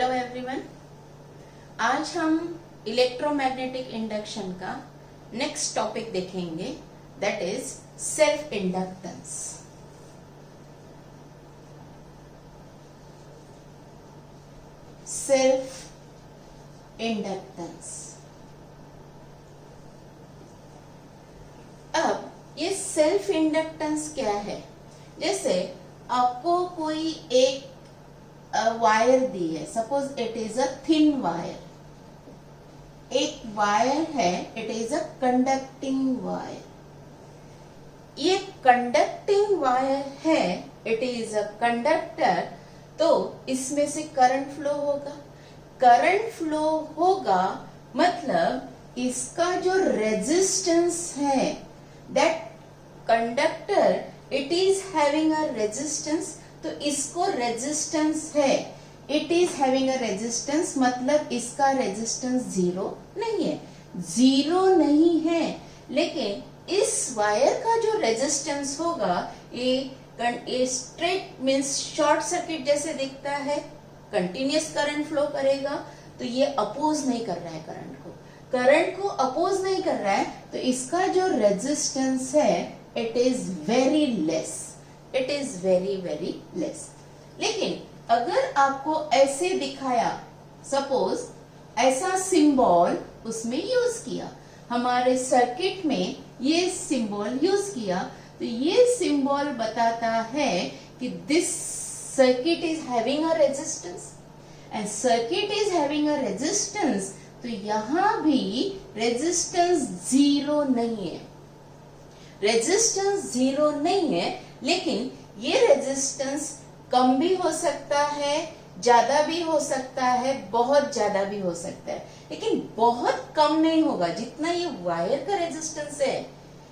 Hello everyone, आज हम electromagnetic induction का नेक्स्ट टॉपिक देखेंगे, that is self inductance. Self inductance. अब ये सेल्फ इंडक्टेंस क्या है? जैसे आपको कोई एक वायर दी है, suppose it is a thin wire. एक वायर है, it is a conducting wire. ये कंडक्टिंग वायर है, इट इज अ कंडक्टर, तो इसमें से करंट फ्लो होगा। करंट फ्लो होगा मतलब इसका जो रेजिस्टेंस है, that conductor it is having a resistance, तो इसको रेजिस्टेंस है, it is having a resistance, मतलब इसका रेजिस्टेंस जीरो नहीं है। जीरो नहीं है, लेकिन इस वायर का जो रेजिस्टेंस होगा, ये स्ट्रेट मींस शॉर्ट सर्किट जैसे दिखता है, कंटिन्यूअस करंट फ्लो करेगा, तो ये अपोज नहीं कर रहा है करंट को अपोज नहीं कर रहा है, तो इसका जो रेजिस्टेंस है it is very less, it is very very less. लेकिन अगर आपको ऐसे दिखाया, सपोज ऐसा सिंबल उसमें यूज किया, हमारे सर्किट में ये सिंबल यूज किया, तो ये सिंबल बताता है कि this circuit is having a resistance, and circuit is having a resistance, तो यहां भी रेजिस्टेंस जीरो नहीं है। रेजिस्टेंस जीरो नहीं है, लेकिन ये रेजिस्टेंस कम भी हो सकता है, ज्यादा भी हो सकता है, बहुत ज्यादा भी हो सकता है, लेकिन बहुत कम नहीं होगा। जितना ये वायर का रेजिस्टेंस है,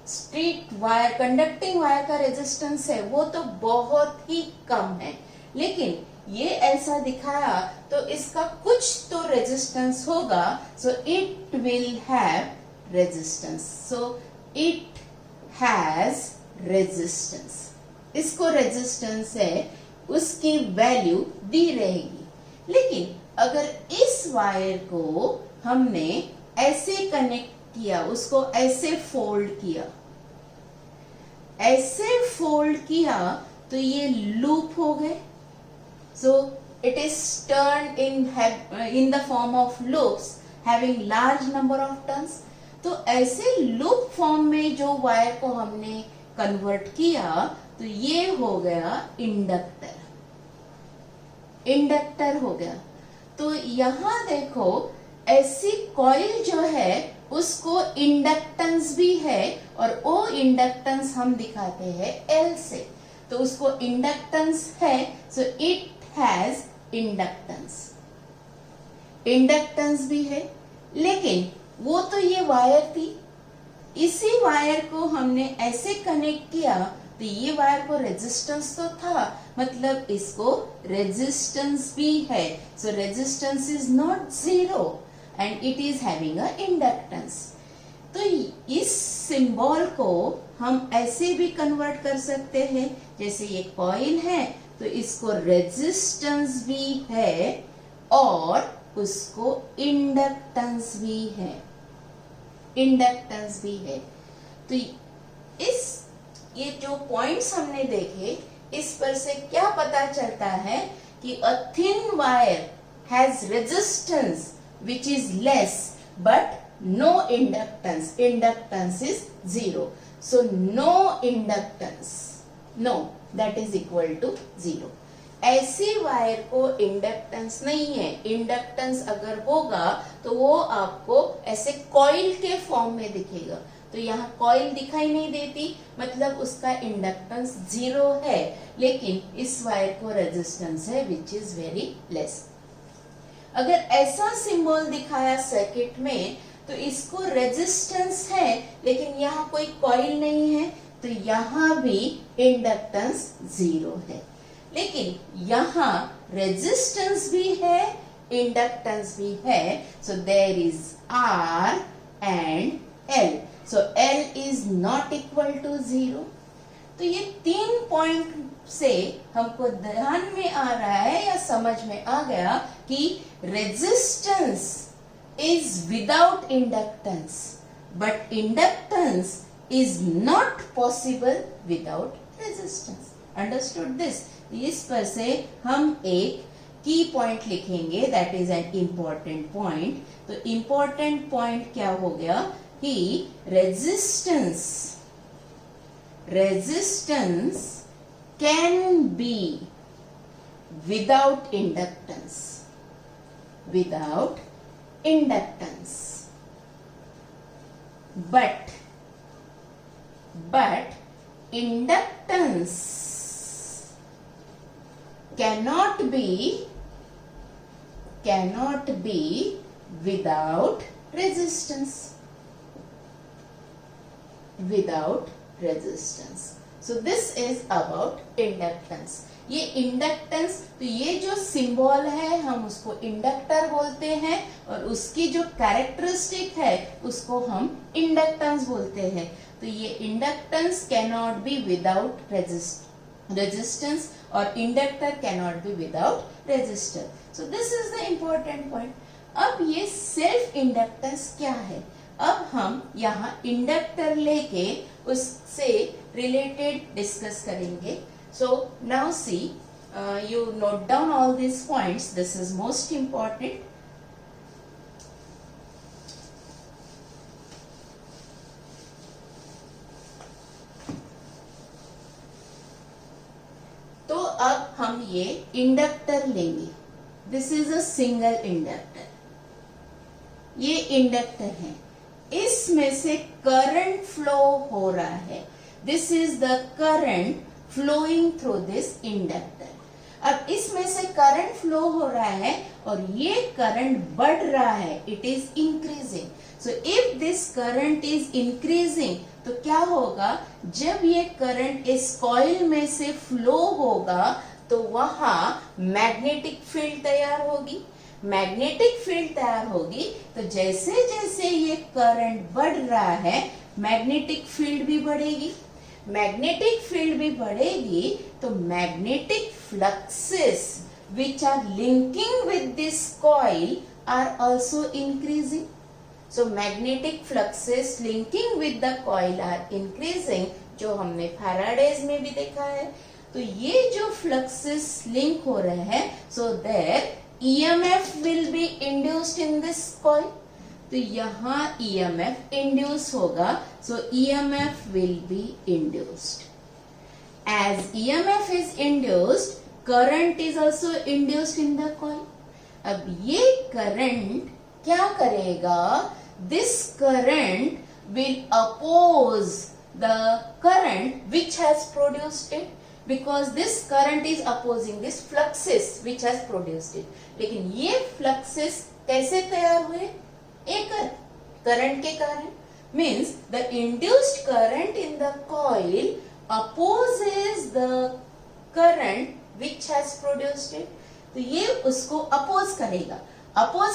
स्ट्रेट वायर कंडक्टिंग वायर का रेजिस्टेंस है, वो तो बहुत ही कम है। लेकिन ये ऐसा दिखाया तो इसका कुछ तो रेजिस्टेंस होगा, सो it will have resistance, so it has resistance. इसको रेजिस्टेंस है, उसकी वैल्यू दी रहेगी। लेकिन अगर इस वायर को हमने ऐसे कनेक्ट किया, उसको ऐसे फोल्ड किया, ऐसे फोल्ड किया, तो ये लूप हो गए। सो it is turn in the form of loops having large number of turns. तो ऐसे लूप फॉर्म में जो वायर को हमने कन्वर्ट किया, तो ये हो गया इंडक्टर, इंडक्टर हो गया। तो यहां देखो, ऐसी कॉइल जो है उसको इंडक्टेंस भी है, और वो इंडक्टेंस हम दिखाते हैं एल से, तो उसको इंडक्टेंस है, so it has inductance, inductance भी है। लेकिन वो तो ये वायर थी, इसी वायर को हमने ऐसे कनेक्ट किया, तो ये वायर को रेजिस्टेंस तो था, मतलब इसको रेजिस्टेंस भी है, सो resistance is not zero and it is having a inductance. तो इस सिंबल को हम ऐसे भी कन्वर्ट कर सकते हैं, जैसे ये कॉइल है, तो इसको रेजिस्टेंस भी है और उसको इंडक्टेंस भी है, इंडक्टेंस भी है। तो ये जो पॉइंट्स हमने देखे, इस पर से क्या पता चलता है कि a thin wire has resistance which is less but no inductance, inductance is zero, so no inductance, no, that is equal to zero. ऐसी वायर को इंडक्टेंस नहीं है। इंडक्टेंस अगर होगा तो वो आपको ऐसे कॉइल के फॉर्म में दिखेगा, तो यहाँ कॉइल दिखाई नहीं देती, मतलब उसका इंडक्टेंस जीरो है, लेकिन इस वायर को रेजिस्टेंस है विच इज वेरी लेस। अगर ऐसा सिंबल दिखाया सर्किट में, तो इसको रेजिस्टेंस है, लेकिन यहाँ कोई कॉइल नहीं है, तो यहाँ भी इंडक्टेंस जीरो है। लेकिन यहाँ रेजिस्टेंस भी है, इंडक्टेंस भी है, so there is R and L, so L is not equal to zero. तो ये 3 पॉइंट से हमको ध्यान में आ रहा है या समझ में आ गया कि resistance is without inductance, but inductance is not possible without resistance. Understood this? इस पर से हम एक की पॉइंट लिखेंगे, that is an important point. तो इंपॉर्टेंट पॉइंट क्या हो गया कि resistance can be without inductance, but inductance cannot be without resistance. So this is about inductance. ये इंडक्टेंस, तो ये जो सिंबल है हम उसको इंडक्टर बोलते हैं और उसकी जो कैरेक्टरिस्टिक है उसको हम इंडक्टेंस बोलते हैं। तो ये inductance cannot be without resistance और inductor cannot be without resistor. So this is the important point. अब ये सेल्फ इंडक्टेंस क्या है? अब हम यहाँ इंडक्टर लेके उससे रिलेटेड डिस्कस करेंगे। So now see, you note down all these points. This is most important. तो अब हम ये इंडक्टर लेंगे। This is a single inductor. ये इंडक्टर है, इसमें से करंट फ्लो हो रहा है। This is the current flowing through this inductor. अब इसमें से करंट फ्लो हो रहा है और ये करंट बढ़ रहा है, it is increasing. So if this current is increasing, तो क्या होगा? जब ये करंट इस कॉइल में से फ्लो होगा तो वहां मैग्नेटिक फील्ड तैयार होगी। मैग्नेटिक फील्ड तैयार होगी तो जैसे जैसे ये करंट बढ़ रहा है मैग्नेटिक फील्ड भी बढ़ेगी। मैग्नेटिक फील्ड भी बढ़ेगी तो magnetic fluxes which are linking with this coil are also increasing. So magnetic fluxes linking with the coil are increasing, जो हमने फैराडेज में भी देखा है। तो ये जो फ्लक्सेस लिंक हो रहे हैं, so there EMF will be induced in this coil. तो यहाँ EMF इंड्यूस होगा, so EMF will be induced. As EMF is induced, current is also induced in the coil. अब ये current क्या करेगा? This current will oppose the current which has produced it, because this current is opposing this fluxes which has produced it. लेकिन ये fluxes कैसे तैयार हुए? एक करंट के कारण। Means the induced current in the coil opposes the current which has produced it. तो ये उसको अपोज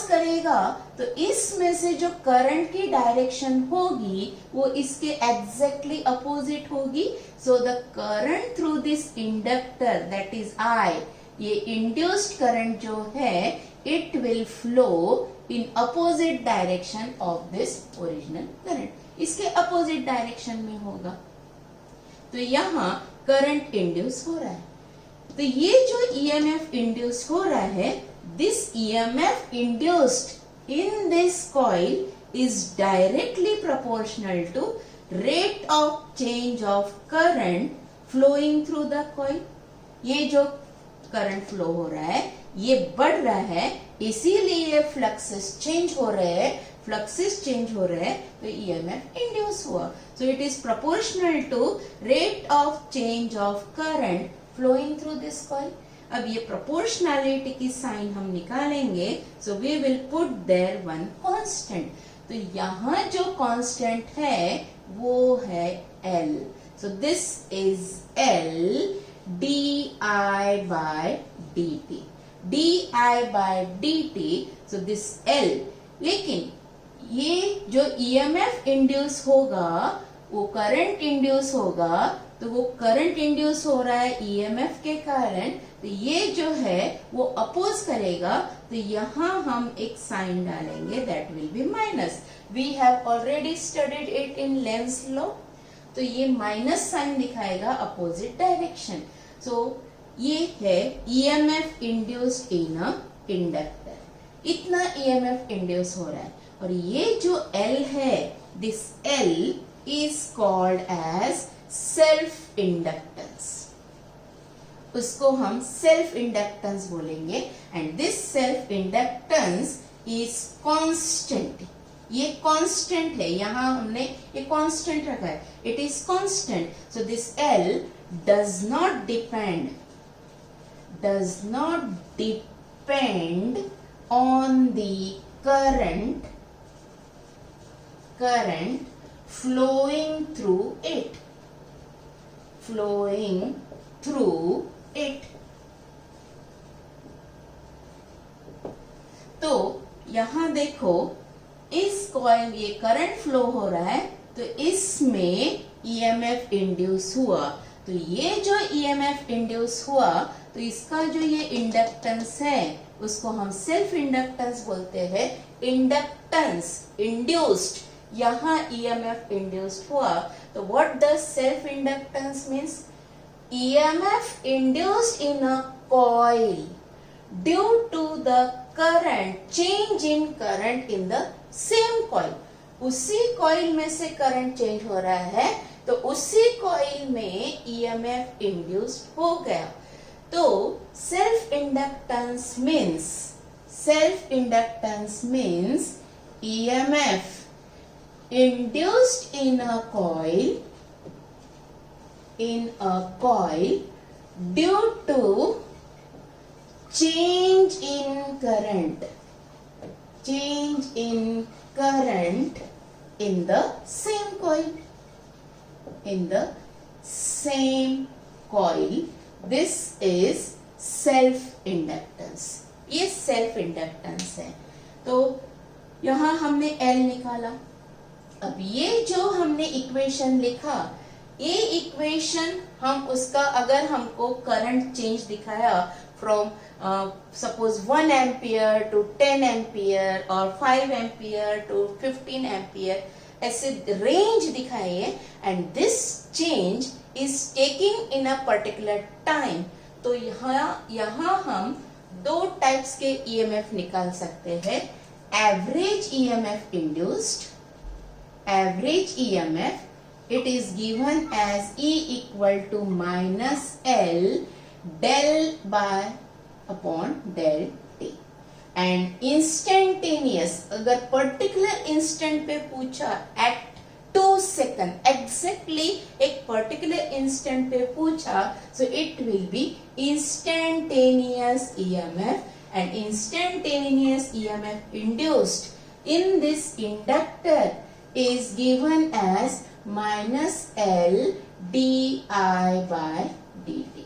करेगा तो इसमें से जो करंट की डायरेक्शन होगी वो इसके एग्जैक्टली अपोजिट होगी। So the current through this inductor, that is I, ये इंड्यूस्ड करंट जो है it will flow in opposite direction of this original current. इसके opposite direction में होगा। तो यहाँ करंट इंड्यूस हो रहा है। तो ये जो EMF इंड्यूस हो रहा है, this EMF induced in this coil is directly proportional to rate of change of current flowing through the coil. ये जो करंट फ्लो हो रहा है ये बढ़ रहा है, इसीलिए फ्लक्सेस चेंज हो रहे हैं, तो EMF इंड्यूस हुआ। So it is proportional to rate of change of current flowing through this coil. अब ये प्रोपोर्शनैलिटी की साइन हम निकालेंगे, so we will put there one constant. तो यहाँ जो कांस्टेंट है वो है L। So this is L di by dt, di by dt, so this L। लेकिन ये जो EMF इंड्यूस होगा वो करंट इंड्यूस होगा, तो वो करंट इंड्यूस हो रहा है ईएमएफ के कारण, तो ये जो है वो अपोज करेगा, तो यहाँ हम एक साइन डालेंगे, that will be minus. We have already studied it in Lenz law. तो ये माइनस साइन दिखाएगा अपोजिट डायरेक्शन. सो ये है EMF induced in a inductor. इतना ईएमएफ इंड्यूस हो रहा है. और ये जो L है, this L is called as self inductance. उसको हम self inductance बोलेंगे. And this self inductance is constant. ये constant है, यहाँ हमने ये constant रखा है. It is constant. So this L does not depend on the current flowing through it. तो यहाँ देखो, इस कॉइल ये करंट फ्लो हो रहा है, तो इसमें ईएमएफ इंड्यूस हुआ. तो ये जो ईएमएफ इंड्यूस हुआ, तो इसका जो ये इंडक्टेंस है उसको हम सेल्फ इंडक्टेंस बोलते हैं. इंडक्टेंस इंड्यूस्ड, यहाँ ईएमएफ इंड्यूस्ड हुआ. तो what does self inductance means? EMF induced in a coil due to the current, change in current in the same coil. उसी कॉइल में से करंट चेंज हो रहा है, तो उसी कॉइल में ईएमएफ इंड्यूस्ड हो गया. तो self inductance means EMF induced in a coil due to change in current in the same coil. This is self inductance. ये self inductance है. तो यहाँ हमने L निकाला. अब ये जो हमने इक्वेशन लिखा, ये इक्वेशन हम उसका, अगर हमको करंट चेंज दिखाया from suppose 1 ampere to 10 ampere or 5 ampere to 15 ampere, ऐसे रेंज दिखाइए, and this change is taking in a particular time. तो यहाँ हम दो टाइप्स के EMF निकाल सकते हैं. Average EMF induced, average EMF, it is given as E equal to minus L del by upon del t. And instantaneous, अगर particular instant पे पूछा, at 2 seconds exactly एक particular instant पे पूछा, so it will be instantaneous EMF. And instantaneous EMF induced in this inductor is given as minus L di by dt.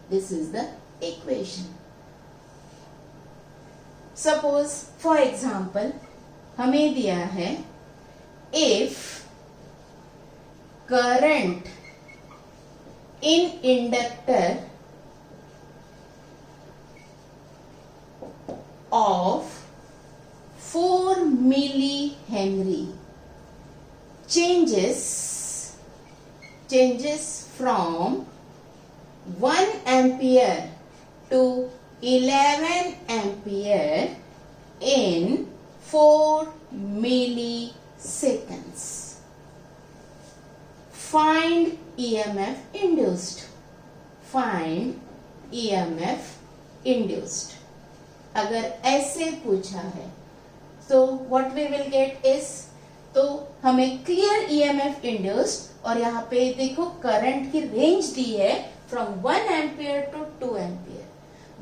This is the equation. Suppose, for example, हमें दिया है, if current in inductor of 4 millihenry changes from 1 ampere to 11 ampere in 4 milliseconds. Find EMF induced. अगर ऐसे पूछा है, तो what we will get is, तो हमें क्लियर EMF induced, और यहाँ पे देखो करंट की रेंज दी है from 1 ampere to 2 ampere.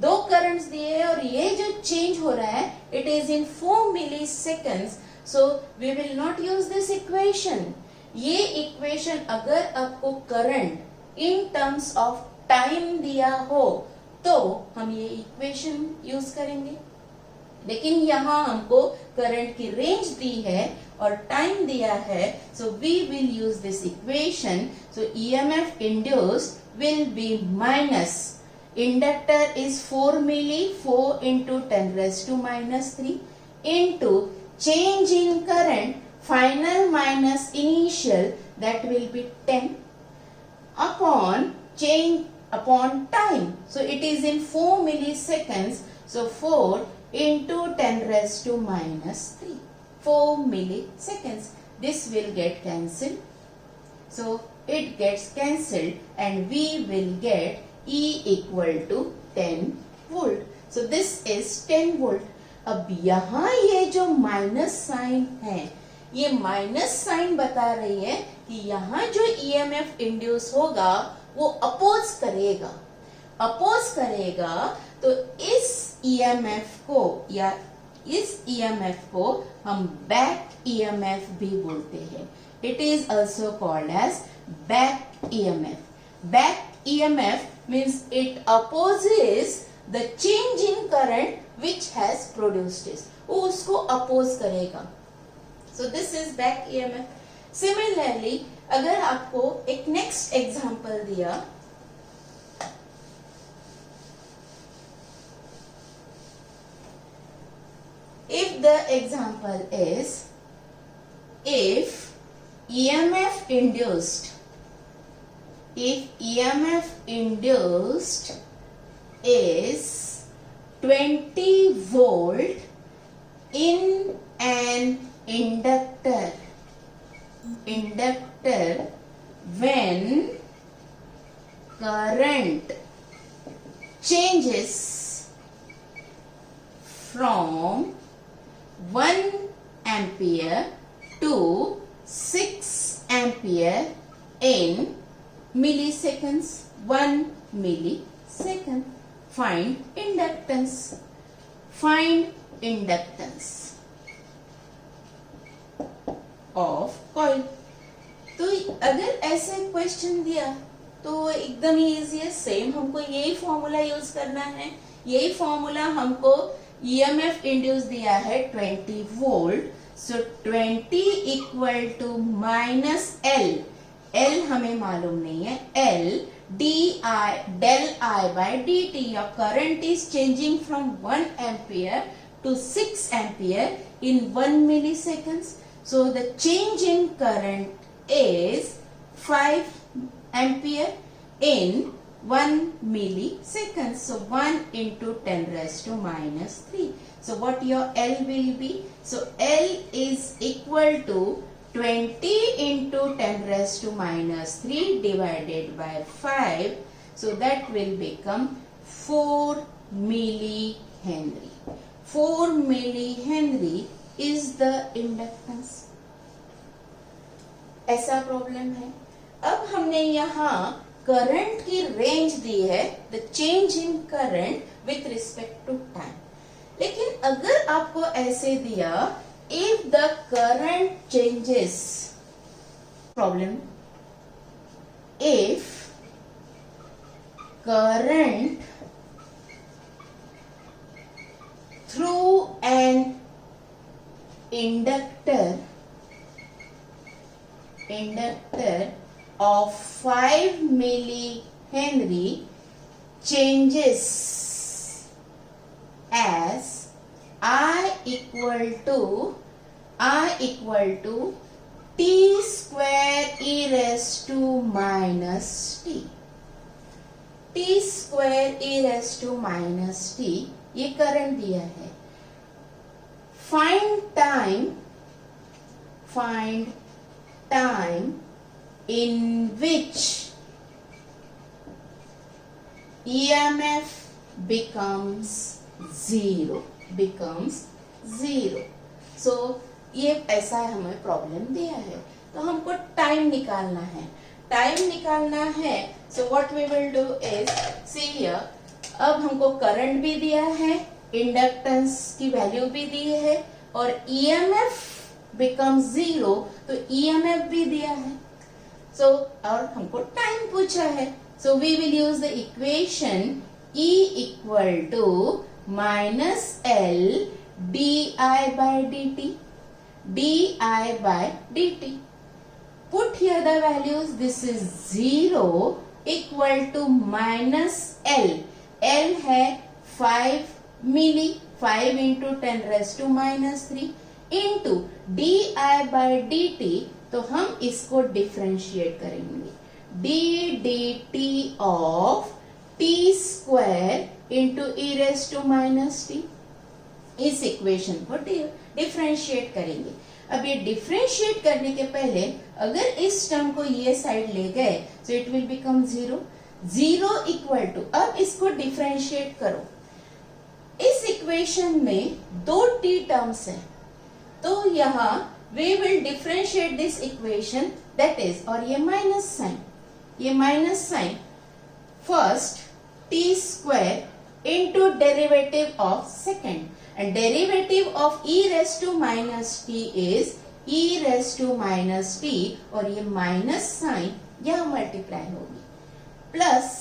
दो करंट्स दिए हैं, और ये जो चेंज हो रहा है, it is in 4 milliseconds. So we will not use this equation. ये इक्वेशन अगर आपको current in terms of time दिया हो, तो हम ये इक्वेशन यूज करेंगे. लेकिन यहाँ हमको करंट की रेंज दी है और टाइम दिया है, so we will use this equation. So EMF induced will be minus, inductor is 4 milli, 4 into 10 raised to minus 3 into change in current final minus initial, that will be 10 upon change upon time. So it is in 4 milliseconds. So 4 into 10 raised to minus 3. 4 milliseconds. This will get cancelled. So it gets cancelled and we will get E equal to 10 volt. So this is 10 volt. अब यहाँ ये जो minus sign है, ये minus sign बता रही है कि यहाँ जो ईएमएफ इंड्यूस होगा वो अपोज करेगा. अपोज करेगा तो इस ईएमएफ को या इस ईएमएफ को हम बैक ईएमएफ भी बोलते हैं. It is also called as back EMF. Back EMF means it opposes the change in current which has produced it. वो उसको oppose करेगा. So this is back EMF. Similarly, अगर आपको एक next example दिया, if the example is, if EMF induced is 20 volt in an inductor when current changes from 1 ampere to 6 ampere in milliseconds. 1 millisecond. Find inductance. Find inductance of coil. तो अगर ऐसे question दिया तो एकदम ही easy है. Same हमको यही formula use करना है. यही फॉर्मूला हमको ईएमएफ इंड्यूस दिया है 20 volt. So 20 equal to minus L. L हमें मालूम नहीं है. L D I del I by D T. Your current is changing from 1 ampere to 6 ampere in 1 milliseconds. So the change in current is 5 ampere in 1 millisecond. So 1 into 10 raised to minus 3. So what your L will be? So L is equal to 20 into 10 raised to minus 3 divided by 5. So that will become 4 millihenry. 4 millihenry is the inductance. ऐसा problem है. अब हमने यहाँ current की range दी है, the change in current with respect to time. लेकिन अगर आपको ऐसे दिया, if the current changes, problem, if current through an inductor of 5 millihenry changes as I equal to t square e raised to minus t. t square e raised to minus t ये current दिया है. Find time in which EMF becomes zero. So ये ऐसा हमें problem दिया है. तो हमको टाइम निकालना है. So what we will do is, see here, अब हमको करंट भी दिया है, इंडक्टेंस की वैल्यू भी दी है और EMF becomes zero, तो EMF भी दिया है. सो और हमको टाइम पूछा है. So we will use the equation E equal to minus L di by dt, di by dt. Put here the values. This is 0 equal to minus L. L है 5 मिली, 5 into 10 raised to minus 3 into di by dt. तो हम इसको differentiate करेंगे. d dt of t square into e raised to minus t. इस equation को differentiate करेंगे. अब ये डिफरेंशिएट करने के पहले अगर इस टर्म को ये साइड ले गए तो it will become 0. 0 equal to, अब इसको डिफरेंशिएट करो. इस इक्वेशन में दो t टर्म्स है, तो यहाँ we will differentiate this equation, that is, और ये माइनस साइन, ये minus sign, first t square into derivative of second, and derivative of e raised to minus t is e raised to minus t, और ये minus sign यहाँ multiply होगी, plus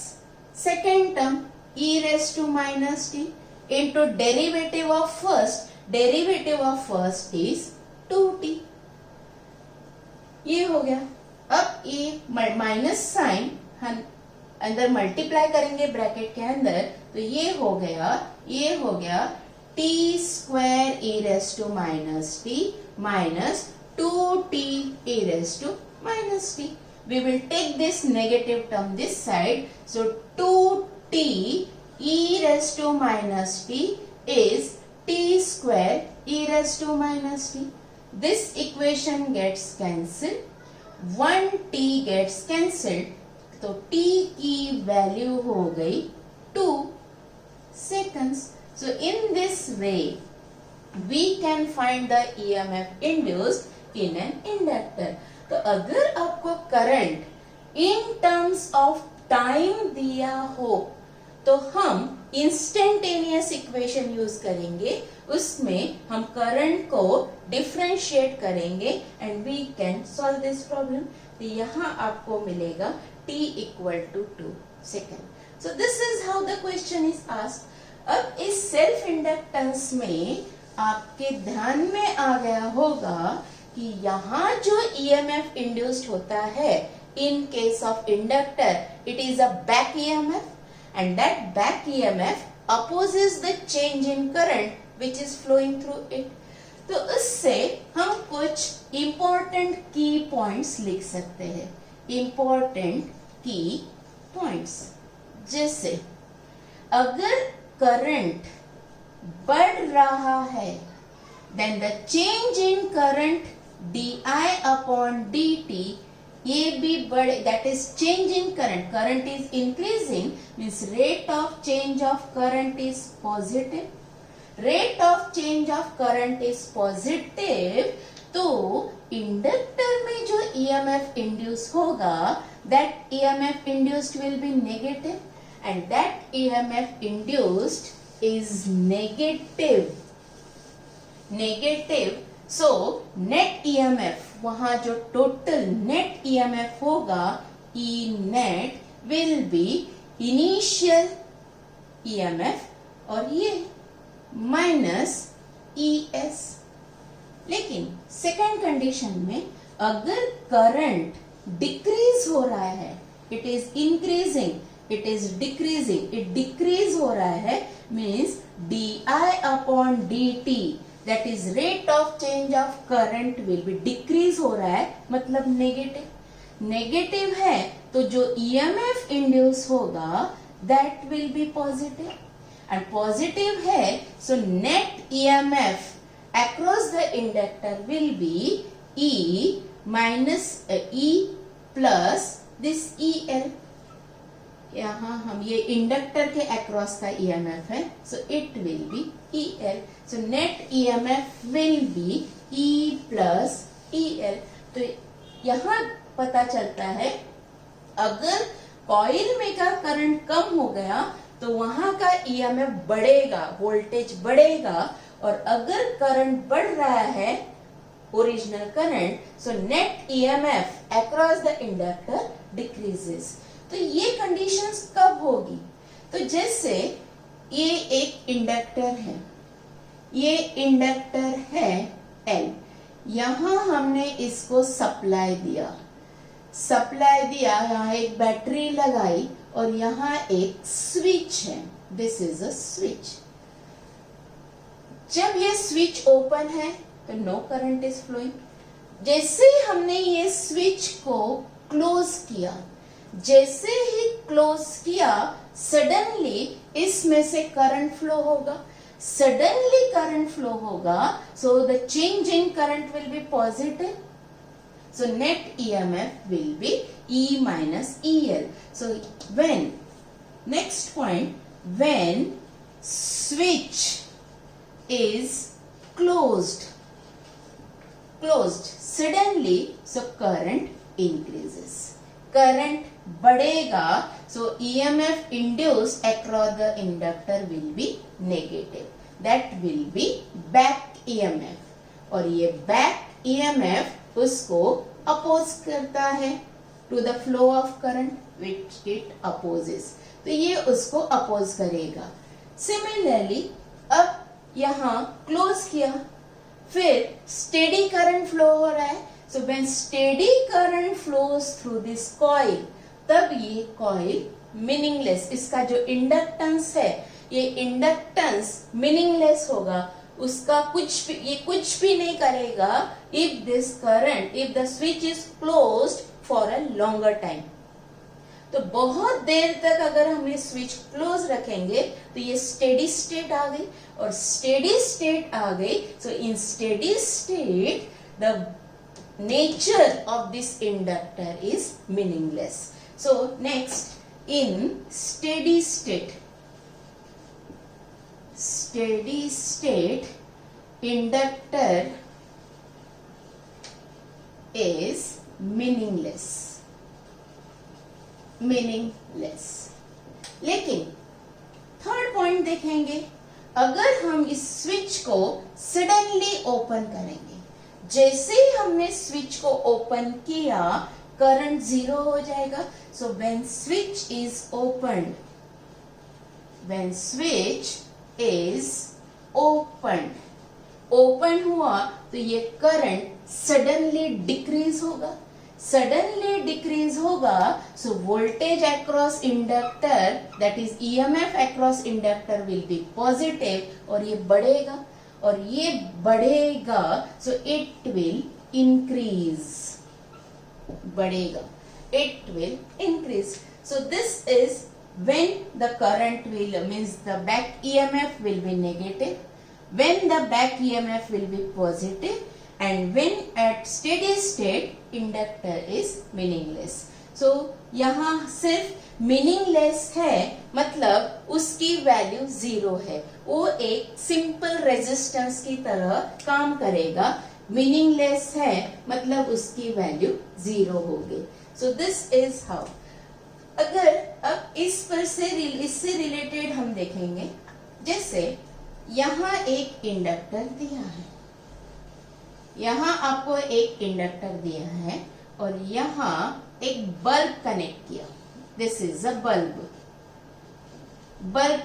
second term e raised to minus t into derivative of first, derivative of first is 2t. ये हो गया. अब ये minus sign हम अंदर मल्टीप्लाई करेंगे ब्रैकेट के अंदर, तो ये हो गया t square e raise to minus t minus 2t e raise to minus t. We will take this negative term this side, so 2t e raised to minus t is t square e raised to minus t. This equation gets cancelled, 1t gets cancelled, तो t की value हो गई 2 seconds. So in this way we can find the EMF induced in an inductor. तो अगर आपको current in terms of time दिया हो तो हम इंस्टेंटेनियस इक्वेशन यूज करेंगे, उसमें हम करंट को डिफरेंशिएट करेंगे and we can solve this problem. तो यहाँ आपको मिलेगा t equal to 2 second. So this is how the question is asked. अब इस सेल्फ इंडक्टेंस में आपके ध्यान में आ गया होगा कि यहाँ जो EMF इंड्यूस्ड होता है in case of inductor, it is a back EMF, and that back EMF opposes the change in current which is flowing through it. तो उससे हम कुछ important key points लिख सकते हैं. important key points, जैसे अगर current बढ़ रहा है then the change in current di upon dt, ये भी बढ़े, that is change in current. Current is increasing means rate of change of current is positive. Rate of change of current is positive, तो inductor में जो EMF induce होगा that EMF induced will be negative, and that EMF induced is negative. So net EMF, वहां जो total net EMF होगा E net will be initial EMF और ये minus ES. लेकिन सेकेंड कंडीशन में अगर करंट डिक्रीज हो रहा है, it is increasing, it is decreasing, it decrease हो रहा है means di upon dt, that is rate of change of current will be decrease हो रहा है, मतलब नेगेटिव. नेगेटिव है तो जो EMF इंड्यूस होगा that will be positive, and positive है so net EMF across the inductor will be E minus E plus this EL. यहाँ हम ये इंडक्टर के अक्रॉस का EMF है, so it will be EL. So net EMF will be E plus EL. तो यहाँ पता चलता है अगर कॉइल में का करंट कम हो गया तो वहां का EMF बढ़ेगा, वोल्टेज बढ़ेगा, और अगर करंट बढ़ रहा है original current, so net EMF across the inductor decreases. तो ये कंडीशंस कब होगी? तो जैसे ये एक इंडक्टर है, ये इंडक्टर है L, यहां हमने इसको सप्लाई दिया, यहाँ एक बैटरी लगाई और यहाँ एक स्विच है, दिस इज अ स्विच। जब ये स्विच ओपन है तो नो करंट इज फ्लोइंग। जैसे हमने ये स्विच को क्लोज किया, जैसे ही क्लोज किया सडनली इसमें से करंट फ्लो होगा, सडनली करंट फ्लो होगा, so the change in current will be positive, so net EMF will be E minus EL. So when, next point, when switch is closed suddenly, so current increases, current बढ़ेगा, so EMF induced across the inductor will be negative, that will be back EMF, और ये back EMF उसको oppose करता है to the flow of current which it opposes, तो ये उसको oppose करेगा। सिमिलरली अब यहाँ क्लोज किया, फिर स्टेडी करंट फ्लो हो रहा है, so when steady current flows through this coil, तब ये कॉइल मीनिंगलेस, इसका जो इंडक्टेंस है ये इंडक्टेंस मीनिंगलेस होगा, उसका ये कुछ भी नहीं करेगा if this current, if the switch is closed for a longer time. तो बहुत देर तक अगर हम ये स्विच क्लोज रखेंगे तो ये स्टेडी स्टेट आ गई, और स्टेडी स्टेट आ गई, so in steady state the nature of this inductor is meaningless. So next, in steady state inductor is meaningless। लेकिन थर्ड पॉइंट देखेंगे, अगर हम इस स्विच को सडनली ओपन करेंगे, जैसे ही हमने स्विच को ओपन किया करंट जीरो हो जाएगा। So when switch is open, when switch is opened, open हुआ तो ये करंट सडनली डिक्रीज होगा, so voltage across inductor, that is EMF across inductor will be positive, और ये बढ़ेगा, सो it will increase, so this is when the current will, means the back EMF will be negative, when the back EMF will be positive, and when at steady state inductor is meaningless। so यहाँ सिर्फ meaningless है, मतलब उसकी value zero है, वो एक simple resistance की तरह काम करेगा, meaningless है मतलब उसकी वैल्यू जीरो होगी। so this is how। अगर अब इससे रिलेटेड हम देखेंगे, जैसे यहाँ एक इंडक्टर दिया है, यहाँ आपको एक इंडक्टर दिया है और यहाँ एक बल्ब कनेक्ट किया, this is a bulb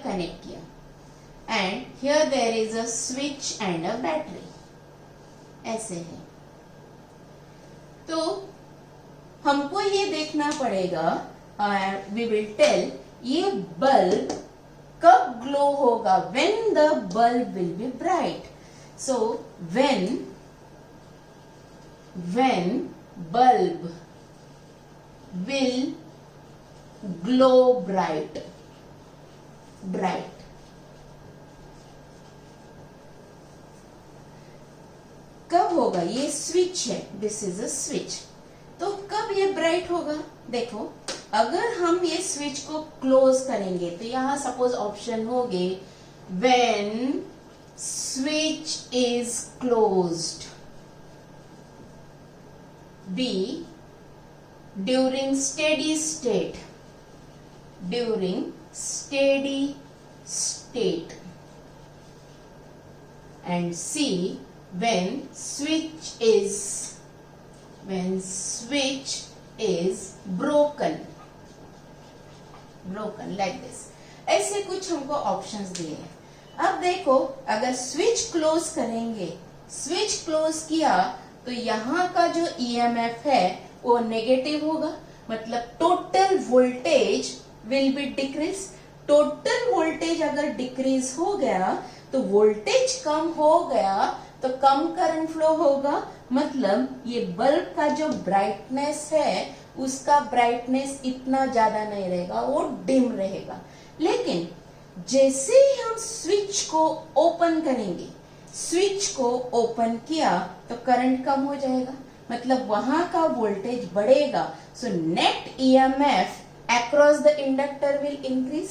connect किया, and here there is a switch and a battery, ऐसे है। तो हमको ये देखना पड़ेगा, we will tell ये बल्ब कब ग्लो होगा, when the bulb will be bright। so when bulb will glow bright, कब होगा, ये स्विच है, दिस इज अ स्विच, तो कब ये ब्राइट होगा। देखो अगर हम ये स्विच को क्लोज करेंगे तो यहां सपोज ऑप्शन होगी when switch is closed, B during steady state, and C when switch is broken like this। ऐसे कुछ हमको ऑप्शंस दिए हैं। अब देखो, अगर स्विच क्लोज करेंगे, स्विच क्लोज किया तो यहाँ का जो ईएमएफ है वो नेगेटिव होगा, मतलब total voltage will be decrease. Total voltage अगर डिक्रीज हो गया तो वोल्टेज कम हो गया तो कम करंट फ्लो होगा, मतलब ये बल्ब का जो ब्राइटनेस है उसका ब्राइटनेस इतना ज्यादा नहीं रहेगा, वो डिम रहेगा। लेकिन जैसे ही हम स्विच को ओपन करेंगे, स्विच को ओपन किया तो करंट कम हो जाएगा, मतलब वहां का वोल्टेज बढ़ेगा। So net EMF across the inductor will increase.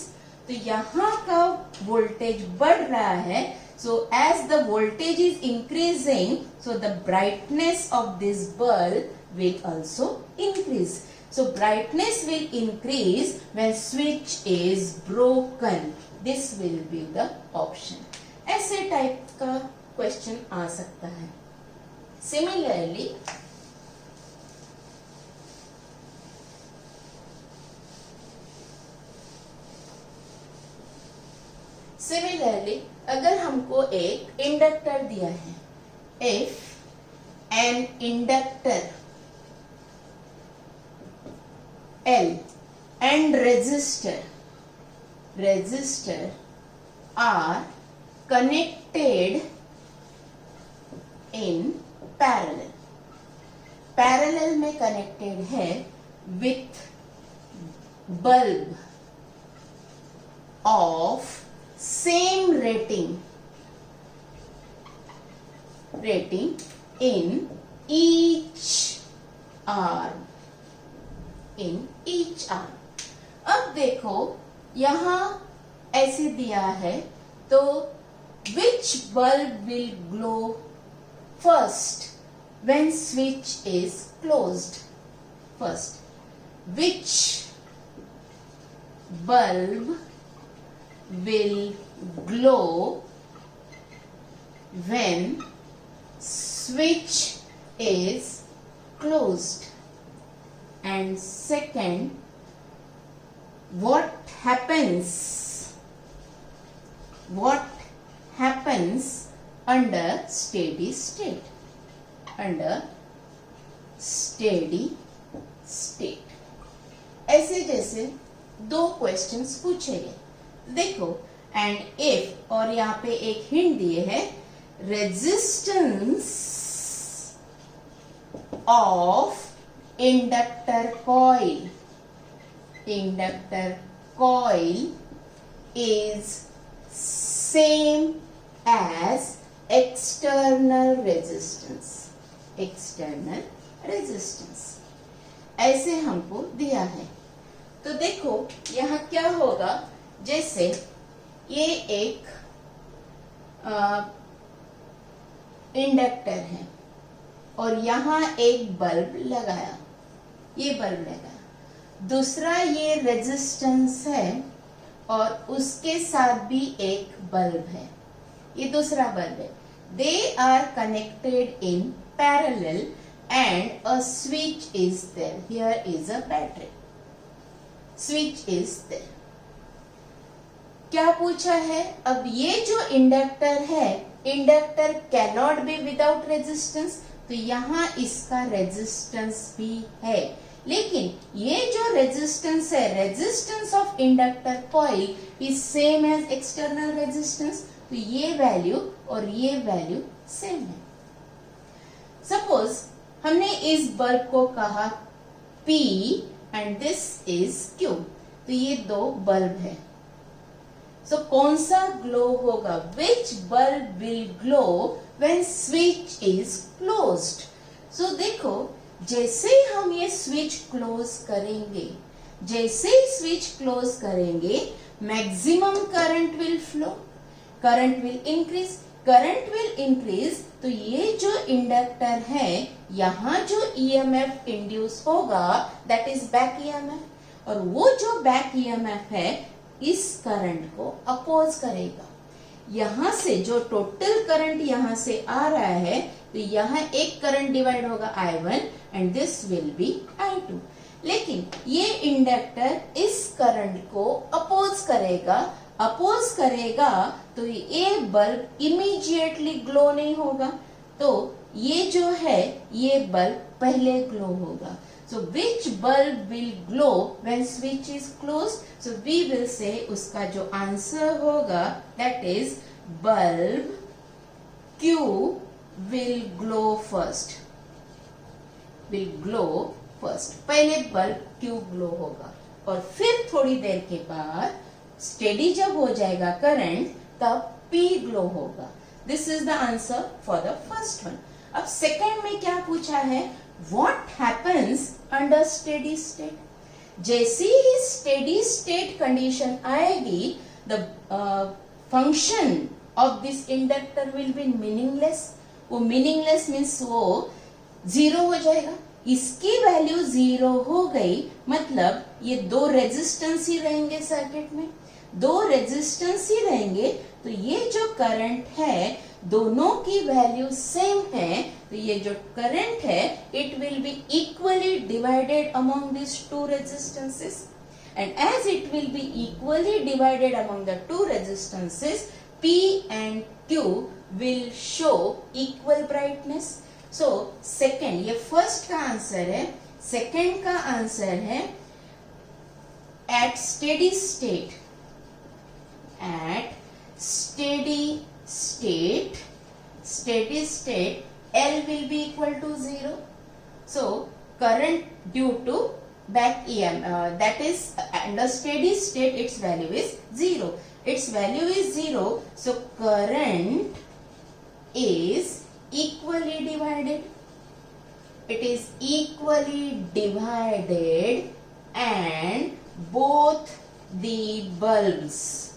तो यहाँ का वोल्टेज बढ़ रहा है, so as the voltage is increasing, so the brightness of this bulb will also increase. So brightness will increase when switch is broken. This will be the option. ऐसे type का question आ सकता है। Similarly, अगर हमको एक inductor दिया है, if an inductor L and resistor are connected in parallel, parallel में कनेक्टेड है with bulb of same rating in each arm, अब देखो यहां ऐसे दिया है, तो which bulb will glow first when switch is closed? First, which bulb will glow when switch is closed? And second, what happens under steady state? ऐसे जैसे दो क्वेश्चंस पूछे गए, देखो एंड इफ, और यहाँ पे एक हिंट दिए है, resistance of inductor coil is same as external resistance, ऐसे हमको दिया है। तो देखो यहाँ क्या होगा, जैसे ये एक इंडक्टर है और यहाँ एक बल्ब लगाया, दूसरा ये रेजिस्टेंस है और उसके साथ भी एक बल्ब है, ये दूसरा बल्ब है। They are connected in parallel and a switch is there, here is a battery, switch is there. क्या पूछा है, अब ये जो इंडक्टर है, inductor can not be without resistance, तो यहाँ इसका रेजिस्टेंस भी है, लेकिन ये जो रेजिस्टेंस है, resistance of inductor coil is same as external resistance, तो ये वैल्यू और ये वैल्यू सेम है। सपोज हमने इस बल्ब को कहा P and this is Q, तो ये दो बल्ब है। सो कौन सा ग्लो होगा, which bulb will glow when switch is closed? So देखो जैसे ही हम ये स्विच क्लोज करेंगे, maximum current will flow, current will increase, तो ये जो इंडक्टर है यहाँ जो ईएमएफ इंड्यूस होगा दैट इज बैक ईएमएफ, और वो जो बैक ईएमएफ है इस करंट को अपोज करेगा। यहाँ से जो टोटल करंट यहाँ से आ रहा है, तो यहाँ एक करंट डिवाइड होगा I1 and this will B I2, लेकिन ये इंडक्टर इस करंट को अपोज करेगा अपोज करेगा तो ये बल्ब इमीडिएटली ग्लो नहीं होगा, तो ये जो है ये बल्ब पहले ग्लो होगा. So which bulb will glow when switch is closed? So we will say उसका जो आंसर होगा that is bulb Q will glow first. Will glow first. पहले बल्ब Q ग्लो होगा और फिर थोड़ी देर के बाद स्टेडी जब हो जाएगा करंट तब P ग्लो होगा. This is the answer for the first one. अब सेकंड में क्या पूछा है? What happens under steady state? जैसी ही steady state condition आएगी, the function of this inductor will be meaningless. वो meaningless means वो जीरो हो जाएगा. इसकी वैल्यू जीरो हो गई मतलब ये दो रेजिस्टेंस ही रहेंगे सर्किट में. दो रेजिस्टेंस ही रहेंगे तो ये जो करंट है दोनों की वैल्यू सेम है, तो ये जो करंट है it will be equally divided among this two resistances, and as it will be equally divided among the two resistances P and Q will show equal brightness. So second, ये first का answer है. Second का answer है at steady state L will be equal to 0. So current due to back EMF that is under steady state its value is 0. Its value is 0. So current is equally divided. It is equally divided and both the bulbs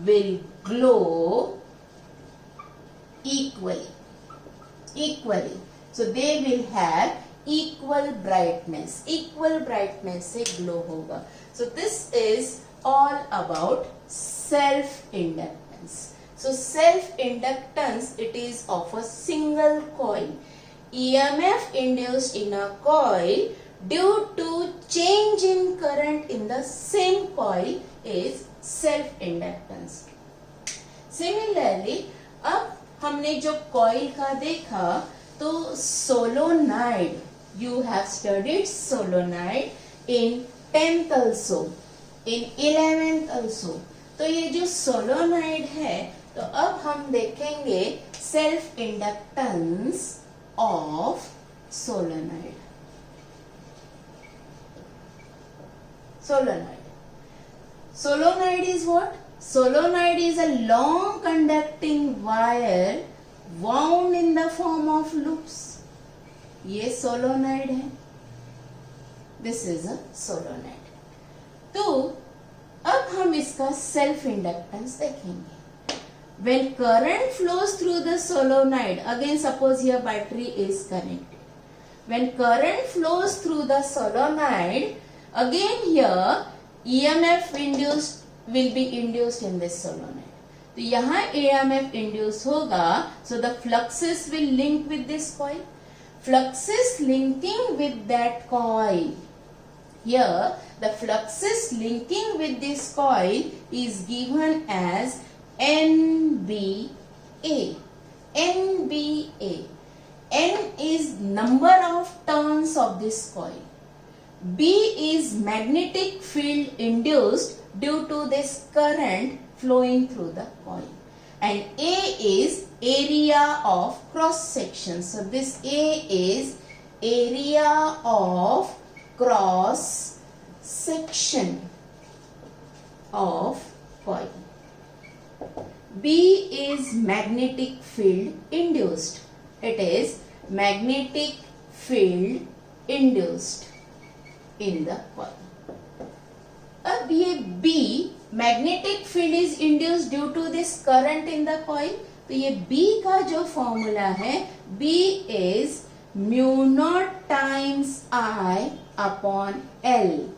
will glow equally. So they will have equal brightness से glow होगा. So this is all about self inductance. So self inductance, it is of a single coil. EMF induced in a coil due to change in current in the same coil is self inductance. Similarly, अब हमने जो coil का देखा तो solenoid, you have studied solenoid in 10th also, in 11th also. तो ये जो solenoid है तो अब हम देखेंगे self inductance of solenoid. Solenoid is what? Solenoid is a long conducting wire wound in the form of loops. ये solenoid है. This is a solenoid. तो अब हम इसका self inductance देखेंगे. When current flows through the solenoid, again suppose here battery is connected. When current flows through the solenoid, again here EMF induced will be induced in this solenoid. तो यहाँ EMF induced होगा, so the fluxes will link with this coil. Fluxes linking with that coil. Here the fluxes linking with this coil is given as NBA. NBA. N is number of turns of this coil. B is magnetic field induced due to this current flowing through the coil. And A is area of cross section. So this A is area of cross section of coil. B is magnetic field induced. It is magnetic field induced in the coil. अब ये B magnetic field is induced due to this current in the coil. तो ये B का जो formula है, B is mu naught times I upon L.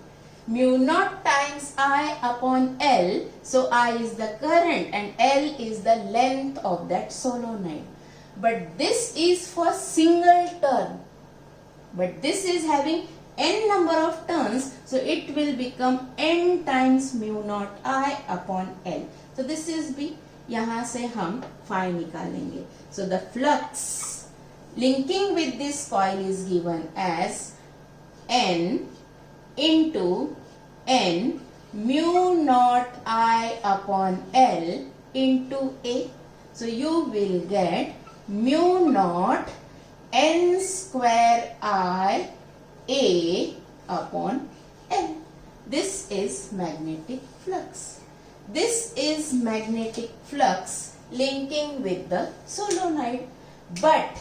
Mu naught times I upon L. So I is the current and L is the length of that solenoid. But this is for single turn. But this is having n number of turns, so it will become n times mu naught I upon L. So this is B. यहाँ से हम phi निकालेंगे. So the flux linking with this coil is given as n into n mu naught I upon L into A. So you will get mu naught n square I A upon L. This is magnetic flux. This is magnetic flux linking with the solenoid. But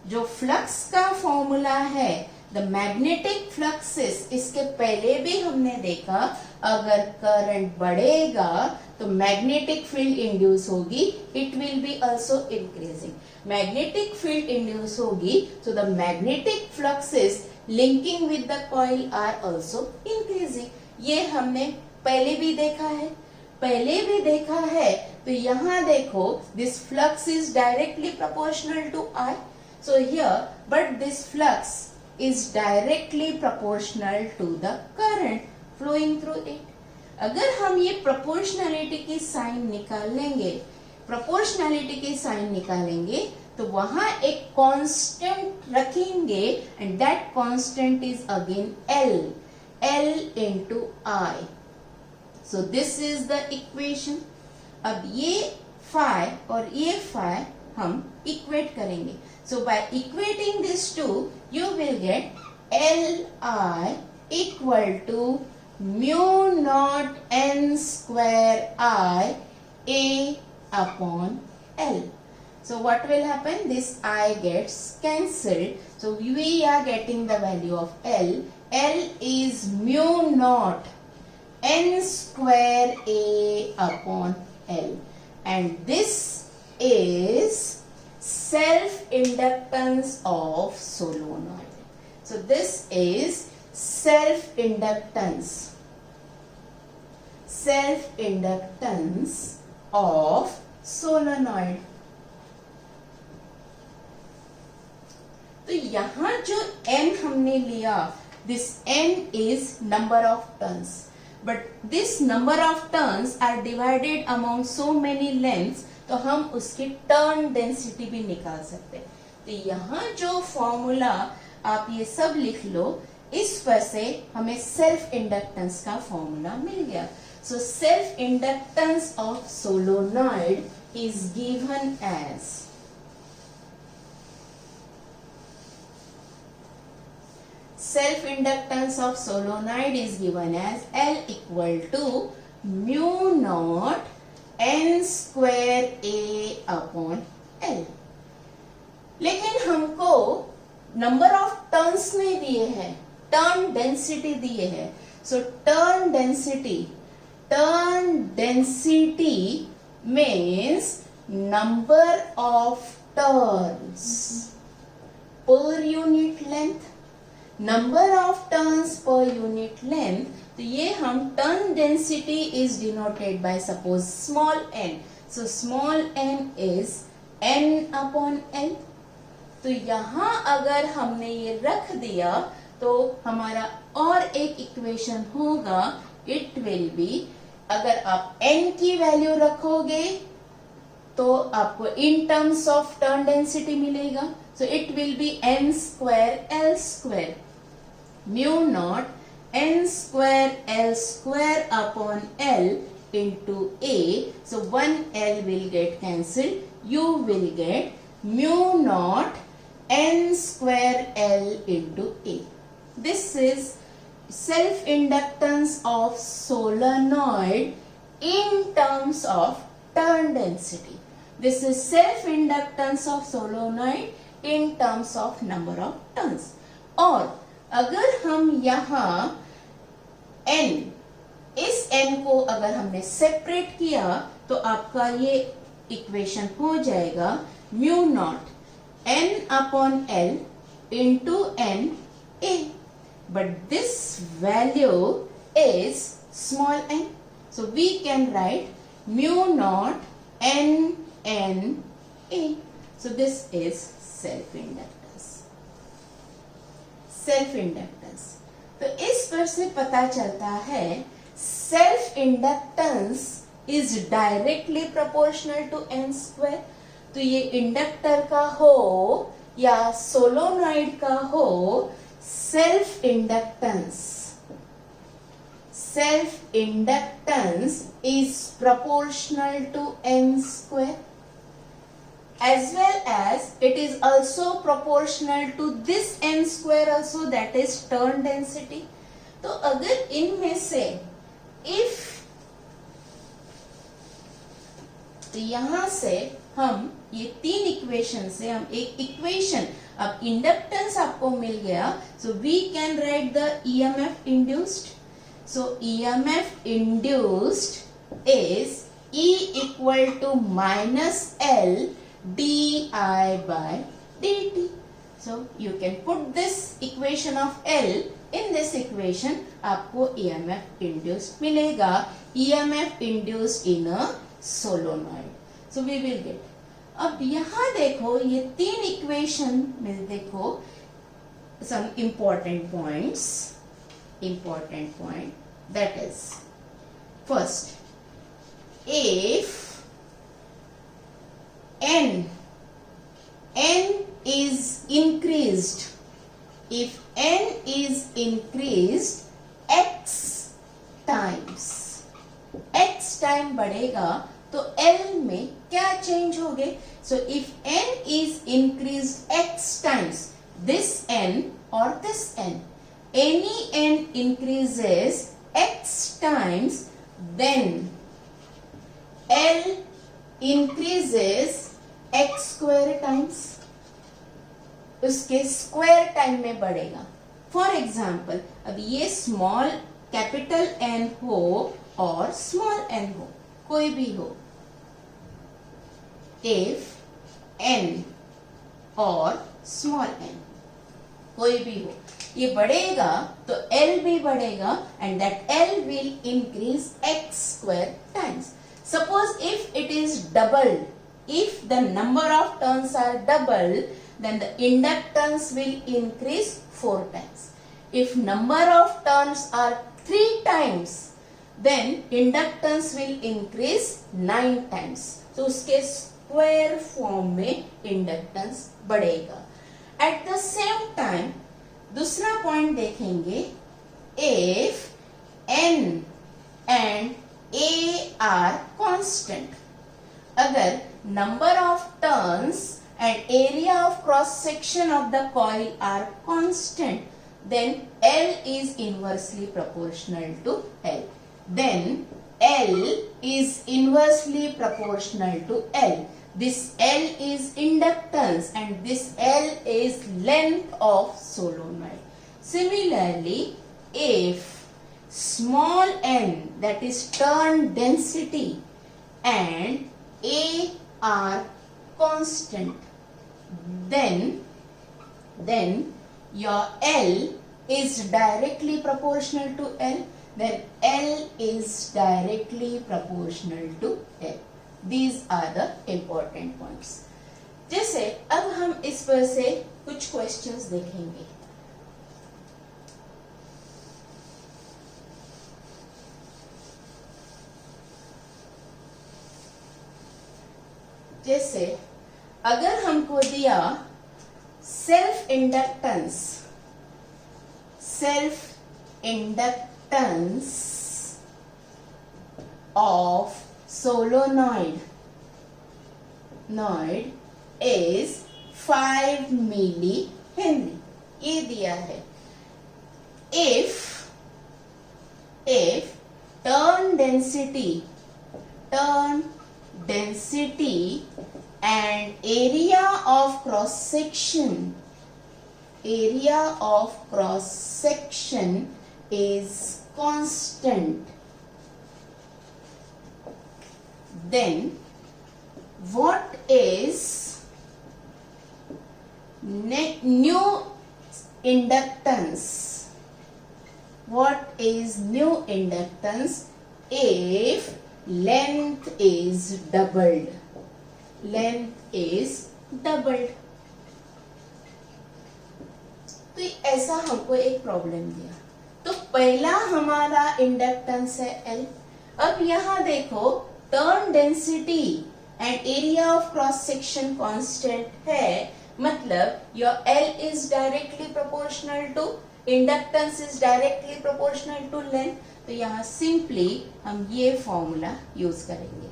जो flux का formula है, the magnetic fluxes, इसके पहले भी हमने देखा अगर current बढ़ेगा तो मैग्नेटिक फील्ड इंड्यूस होगी, it will be also increasing. Magnetic field induce होगी, so the magnetic fluxes linking with the coil are also increasing. ये हमने पहले भी देखा है. तो यहाँ देखो, this flux is directly proportional to I. So here, but this flux is directly proportional to the current flowing through it. अगर हम ये proportionality की साइन निकालेंगे, तो वहां एक कांस्टेंट रखेंगे, and that constant is again L into I. So this is the equation. अब ये phi और ये phi हम equate करेंगे. So by equating these two, you will get Li equal to mu naught n square I A upon L. So what will happen? This I gets cancelled. So we are getting the value of L. L is mu naught n square A upon L. And this is self-inductance of solenoid. So this is self-inductance of solenoid. तो यहाँ जो n हमने लिया, this n is number of turns, but this number of turns are divided among so many lengths, तो हम उसकी turn density भी निकाल सकते हैं. तो यहाँ जो फॉर्मूला आप ये सब लिख लो, इस पर से हमें सेल्फ इंडक्टेंस का फॉर्मूला मिल गया. So self inductance of solenoid is given as L equal to mu naught n square A upon L. लेकिन हमको नंबर ऑफ टर्न्स नहीं दिए हैं, टर्न डेंसिटी दिए हैं. सो turn density means number of turns per unit length. Number of turns per unit length, तो ये हम turn density is denoted by suppose small n. So small n is n upon L. तो यहां अगर हमने ये रख दिया तो हमारा और एक इक्वेशन होगा. इट विल बी, अगर आप n की वैल्यू रखोगे तो आपको in terms of turn density मिलेगा. So it will be n square L square mu naught n square L square upon L into A. So 1L will get cancelled. You will get mu naught n square L into A. This is self-inductance of solenoid in terms of turn density. This is self-inductance of solenoid in terms of number of turns. और अगर हम यहाँ n, इस n को अगर हमने separate किया तो आपका ये इक्वेशन हो जाएगा mu naught n upon L into n A. But this value is small n. So we can write mu naught n A. So this is self-inductance. तो इस पर से पता चलता है self inductance is directly proportional to N square. तो ये inductor का हो या सोलोनॉइड का हो, self inductance is proportional to n square, as well as it is also proportional to this n square also, that is turn density. तो अगर इनमें से if, तो यहां से हम ये तीन इक्वेशन से हम एक इक्वेशन, अब इंडक्टेंस आपको मिल गया, so we can write the EMF induced. So EMF induced is E equal to minus L di by dt. So you can put this equation of L in this equation, आपको EMF induced मिलेगा, EMF induced in a solenoid. So we will get. अब यहाँ देखो ये तीन equation में देखो some important points. Important point, that is, first, if n is increased, if n is increased x time बढ़ेगा तो L में क्या चेंज होगे? So if n is increased x times, this n or this n, any n increases x times, then L increases x square times, उसके square time में बढ़ेगा. For example, अब ये स्मॉल कैपिटल N हो और small n हो, कोई भी हो, if n और स्मॉल n कोई भी हो, ये बढ़ेगा तो L भी बढ़ेगा, and that L will increase x square times. Suppose if it is doubled, if the number of turns are double, then the inductance will increase 4 times. If number of turns are 3 times, then inductance will increase 9 times. So उसके square form में inductance बढ़ेगा. At the same time, दूसरा point देखेंगे, if n and a are constant, अगर number of turns and area of cross section of the coil are constant, then L is inversely proportional to L. Then L is inversely proportional to L. This L is inductance and this L is length of solenoid. Similarly, if small n, that is turn density, and A are constant, then your L is directly proportional to L. Then L is directly proportional to L. These are the important points. जैसे अब हम इस पर से कुछ questions देखेंगे. जैसे अगर हमको दिया self inductance of solenoid is 5 millihenry, ये दिया है. If turn density and area of cross section is constant, then what is new inductance? What is new inductance if length is doubled? तो ऐसा हमको एक प्रॉब्लम दिया. पहला हमारा इंडक्टेंस है L। अब यहाँ देखो turn density and area of cross section constant है, मतलब your L is directly proportional to inductance is directly proportional to length. तो यहाँ सिंपली हम ये फॉर्मूला यूज करेंगे।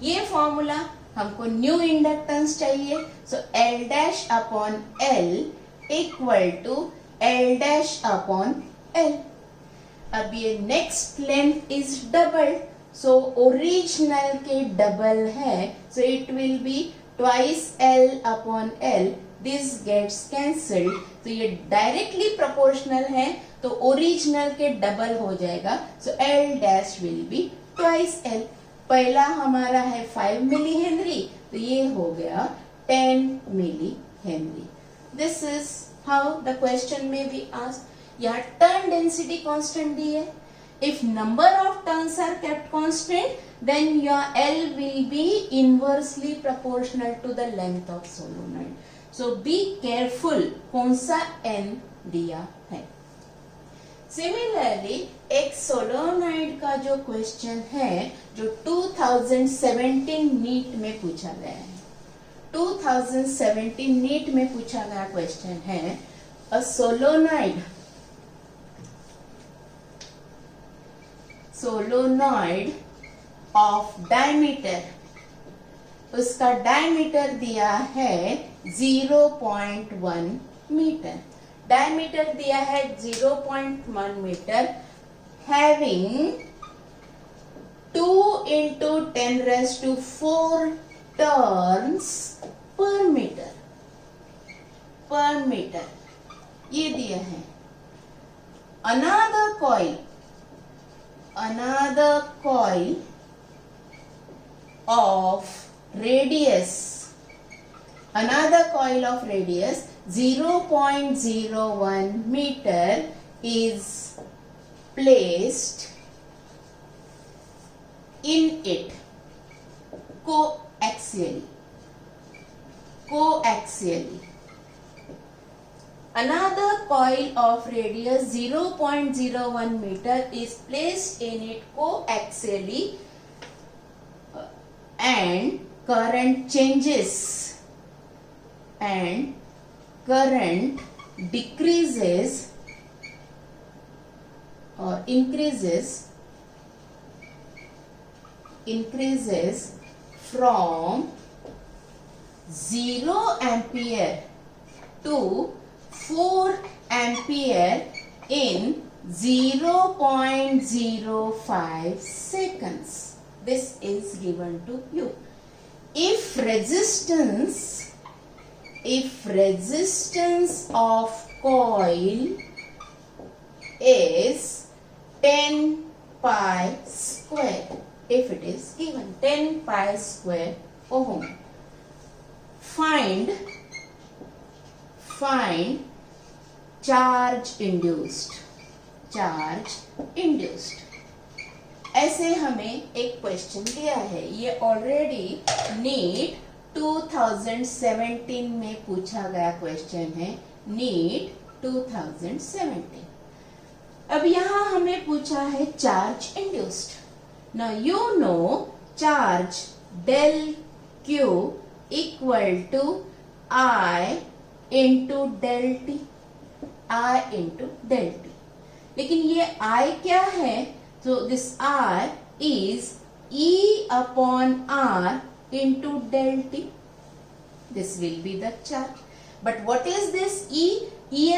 ये फॉर्मूला हमको न्यू इंडक्टेंस चाहिए, so L dash upon L equal to L dash upon L। अब ये next length is double, so original के डबल है, so it will be twice L upon L। This gets cancelled, तो ये directly proportional है तो original के double हो जाएगा, सो L dash will be twice L। पहला हमारा है 5 मिली हेनरी, तो ये हो गया 10 milli henry. This is how the question may be asked. यहाँ टर्न डेंसिटी कांस्टेंट दी है। If number of turns are kept constant, then your L will be inversely proportional to the length of solenoid. So be careful कौन सा N दिया है। Similarly एक solenoid का जो क्वेश्चन है जो 2017 नीट में पूछा गया है, 2017 नीट में पूछा गया क्वेश्चन है, a solenoid of diameter, उसका डायमीटर दिया है 0.1 मीटर। डायमीटर दिया है 0.1 metre, having 2 into 10 raised to 4 turns per metre, ये दिया है। another coil of radius 0.01 meter is placed in it coaxially. Another coil of radius 0.01 meter is placed in it coaxially and current changes and current decreases or increases from 0 ampere to 4 ampere in 0.05 seconds. This is given to you. If resistance of coil is 10 pi square, if it is given 10 pi square ohm, find charge induced. ऐसे हमें एक question दिया है, ये already NEET 2017 में पूछा गया question है, नीट 2017। अब यहाँ हमें पूछा है charge induced. Now you know charge del Q equal to I into del T, लेकिन ये I क्या है? So this R is E upon R into del T. This will be the charge. But what is this E? E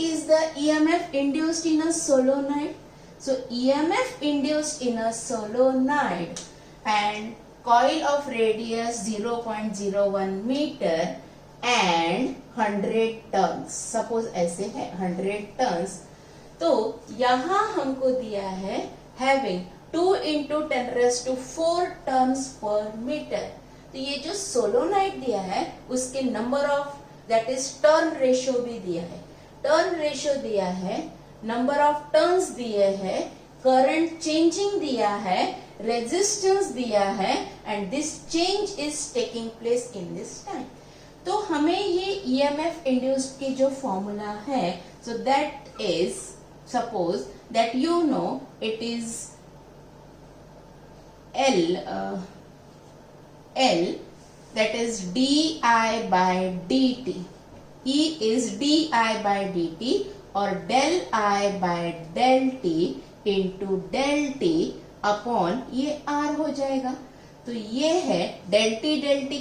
is the EMF induced in a solenoid. So EMF induced in a solenoid and coil of radius 0.01 meter and 100 turns. Suppose ऐसे है 100 turns. तो यहाँ हमको दिया है having 2 into 10 raised to 4 turns per meter. तो ये जो सोलोनाइड दिया है उसके number of that is turn ratio भी दिया है, टर्न रेशियो दिया है, नंबर ऑफ टर्न्स दिए है, करंट चेंजिंग दिया है, रेजिस्टेंस दिया है and this change is taking place in this time. तो हमें ये EMF इंड्यूस्ड की जो फॉर्मूला है, so that is suppose that you know it is L that is di by dt. E is di by dt और del I by del t into del t upon ये r हो जाएगा. तो ये है del t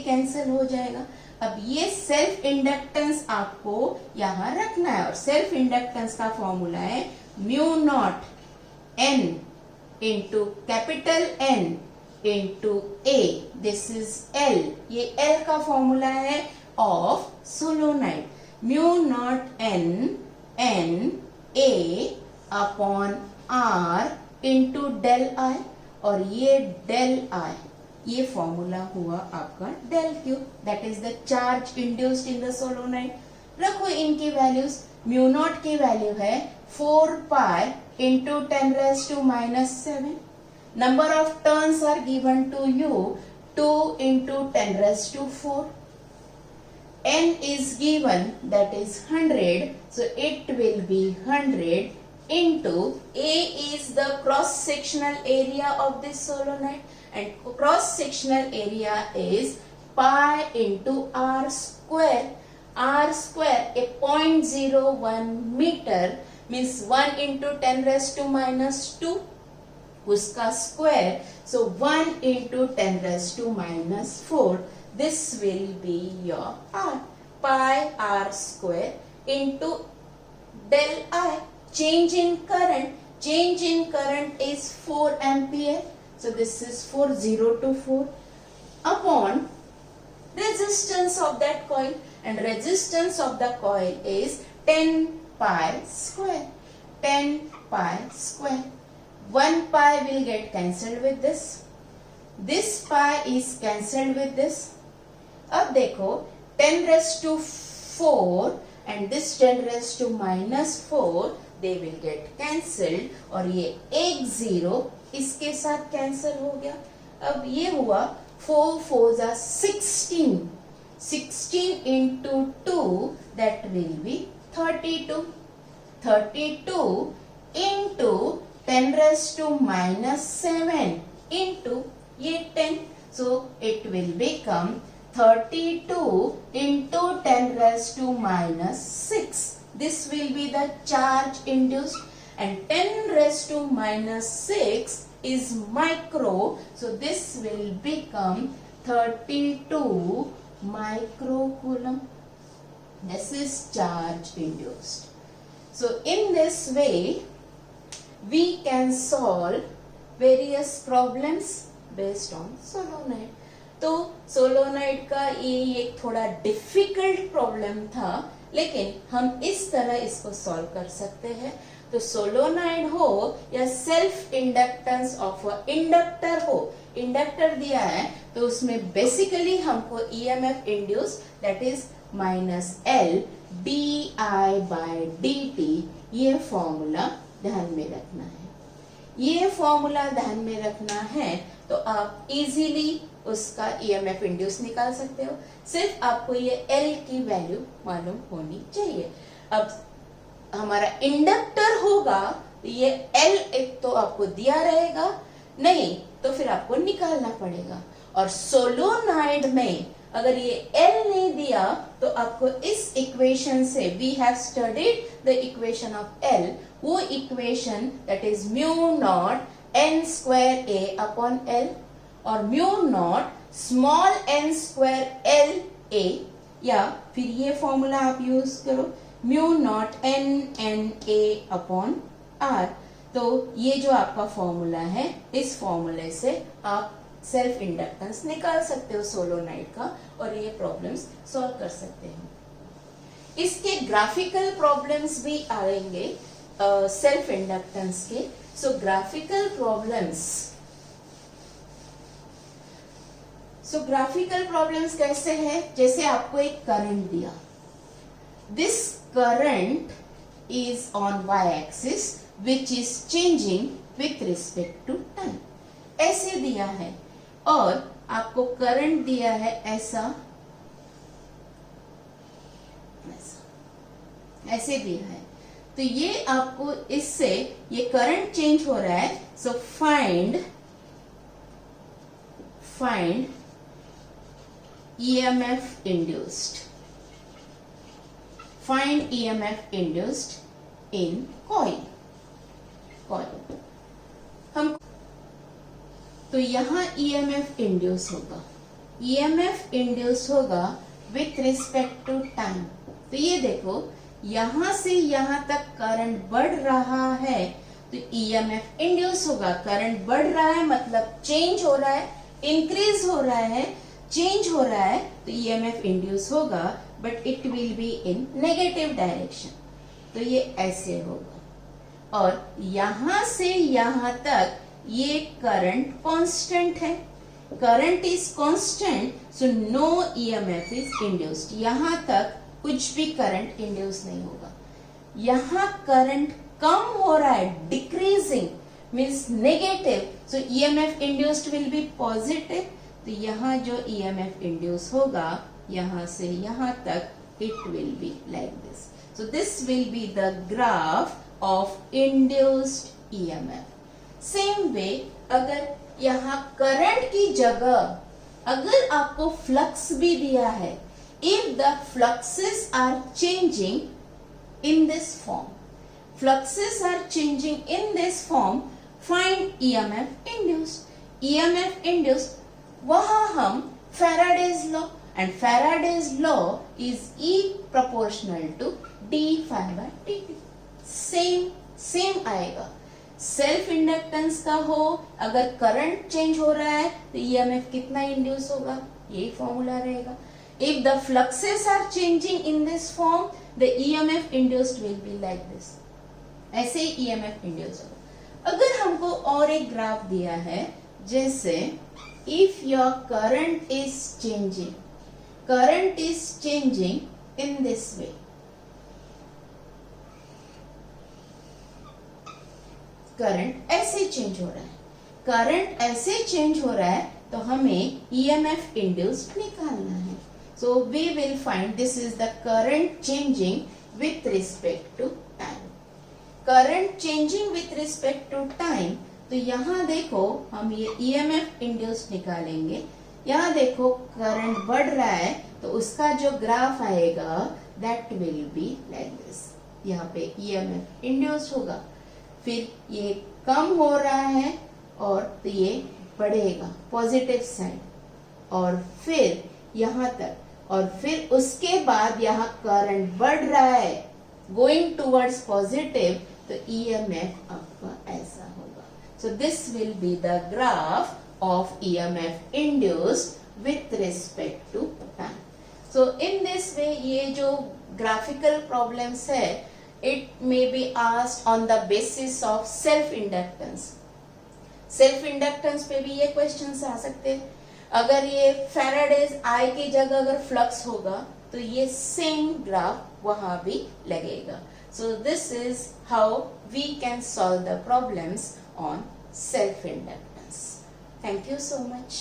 cancel हो जाएगा. अब ये सेल्फ इंडक्टेंस आपको यहां रखना है और सेल्फ इंडक्टेंस का फॉर्मूला है mu naught n into capital N into A. This is L. ये L का फॉर्मूला है of solenoid. Mu naught n A upon R into del I और ये डेल I ये फॉर्मूला हुआ आपका del Q. That is the charge induced in the solenoid. रखो इनकी वैल्यूज. म्यू नॉट की वैल्यू है 4 pi into 10⁻⁻⁷. Number of turns are given to you 2 into 10⁻⁴. N is given, that is 100, so it will be 100 into A is the cross sectional area of this solenoid and cross sectional area is pi into r square. R square a 0.01 meter means 1 into 10⁻⁻² उसका square. So 1 into 10⁻⁴. This will be your r. Pi r square into del I. Change in current. Change in current is 4 ampere. So this is 4024 upon resistance of that coil, and resistance of the coil is 10 pi square. 10 pi square. 1 pi will get cancelled with this. This pi is cancelled with this. अब देखो 10⁻⁴ and this 10⁻⁻⁴ they will get cancelled और ये एक 0 इसके साथ cancel हो गया. अब ये हुआ 4 4s are 16. 16 into 2 that will be 32. 32 into 10⁻⁻⁷ into ये 10. So it will become 32 into 10⁻⁻⁶. This will be the charge induced and 10⁻⁻⁶ is micro. So this will become 32 microcoulomb. This is charge induced. So in this way we can solve various problems based on solenoid. तो solenoid का ये एक थोड़ा difficult problem था, लेकिन हम इस तरह इसको सॉल्व कर सकते हैं. तो सोलोनाइड हो या सेल्फ इंडक्टेंस ऑफ इंडक्टर हो, इंडक्टर दिया है तो उसमें बेसिकली हमको EMF induce that is -L di by dt ये फॉर्मूला ध्यान में रखना है. ये फॉर्मूला ध्यान में रखना है तो आप इजीली उसका ईएमएफ इंड्यूस निकाल सकते हो. सिर्फ आपको ये L की वैल्यू मालूम होनी चाहिए. अब हमारा इंडक्टर होगा तो ये L एक तो आपको दिया रहेगा, नहीं तो फिर आपको निकालना पड़ेगा. और सोलोनाइड में अगर ये L नहीं दिया तो आपको इस इक्वेशन से we have studied the equation of L. वो equation that is mu naught n square A upon L और mu naught small n square L A, या फिर ये फॉर्मूला आप यूज करो mu naught n A upon R. तो ये जो आपका फॉर्मूला है, इस फॉर्मूले से आप सेल्फ इंडक्टेंस निकाल सकते हो सोलोनाइड का और ये प्रॉब्लम्स सॉल्व कर सकते हैं. इसके ग्राफिकल प्रॉब्लम्स भी आएंगे सेल्फ इंडक्टेंस के. सो ग्राफिकल प्रॉब्लम्स कैसे है? जैसे आपको एक करंट दिया, this current is on y axis which is changing with respect to time. ऐसे दिया है और आपको करंट दिया है ऐसा ऐसे दिया है. तो ये आपको इससे ये करंट चेंज हो रहा है, so find EMF induced. Find EMF induced in coil. हम तो यहाँ EMF इंड्यूस होगा, EMF इंड्यूस होगा विथ रिस्पेक्ट टू टाइम। तो ये देखो यहां से यहां तक करंट बढ़ रहा है तो EMF इंड्यूस होगा। करंट बढ़ रहा है मतलब चेंज हो रहा है, इंक्रीज हो रहा है, चेंज हो रहा है, तो EMF इंड्यूस होगा, but it will be in negative direction. तो ये ऐसे होगा और यहां से यहां तक ये करंट कांस्टेंट है, current is constant, so no EMF is induced. यहां तक कुछ भी करंट इंड्यूस नहीं होगा। यहां करंट कम हो रहा है, decreasing means negative, so EMF induced will B positive. तो यहाँ जो EMF इंड्यूस होगा यहाँ से यहाँ तक it will be like this. So this will be the graph of induced EMF। Same way अगर यहाँ करंट की जगह अगर आपको फ्लक्स भी दिया है, if the fluxes are changing in this form, fluxes are changing in this form, find EMF induced. EMF induced वहाँ हम Faraday's law, and Faraday's law is E proportional to d phi by dt. Same आएगा। Self inductance का हो, अगर current change हो रहा है तो EMF कितना इंड्यूस होगा, यही फॉर्मूला रहेगा। If the fluxes are changing in this form, the EMF induced will be like this. ऐसे ही EMF induced होगा। अगर हमको और एक ग्राफ दिया है, जैसे if your current is changing in this way, current ऐसे चेंज हो रहा है, करंट ऐसे चेंज हो रहा है तो हमें EMF induced निकालना है। So we will find this is the current changing with respect to time. Current changing with respect to time, तो यहाँ देखो हम ये EMF induced निकालेंगे। यहाँ देखो करंट बढ़ रहा है तो उसका जो ग्राफ आएगा that will be like this. यहाँ पे EMF induced होगा, फिर ये कम हो रहा है और तो ये बढ़ेगा पॉजिटिव साइड, और फिर यहाँ तक, और फिर उसके बाद यहाँ करंट बढ़ रहा है गोइंग टूवर्ड्स पॉजिटिव, तो EMF आपका ऐसा होगा। So this will be the graph of EMF induced with respect to time. So in this way ये जो ग्राफिकल प्रॉब्लम्स है, it may be asked on the basis of self inductance. Self inductance पे भी ये questions आ सकते हैं। अगर ये फैराडेज आई की जगह अगर फ्लक्स होगा तो ये सेम ग्राफ वहां भी लगेगा। So this is how we can solve the problems on self inductance. Thank you so much.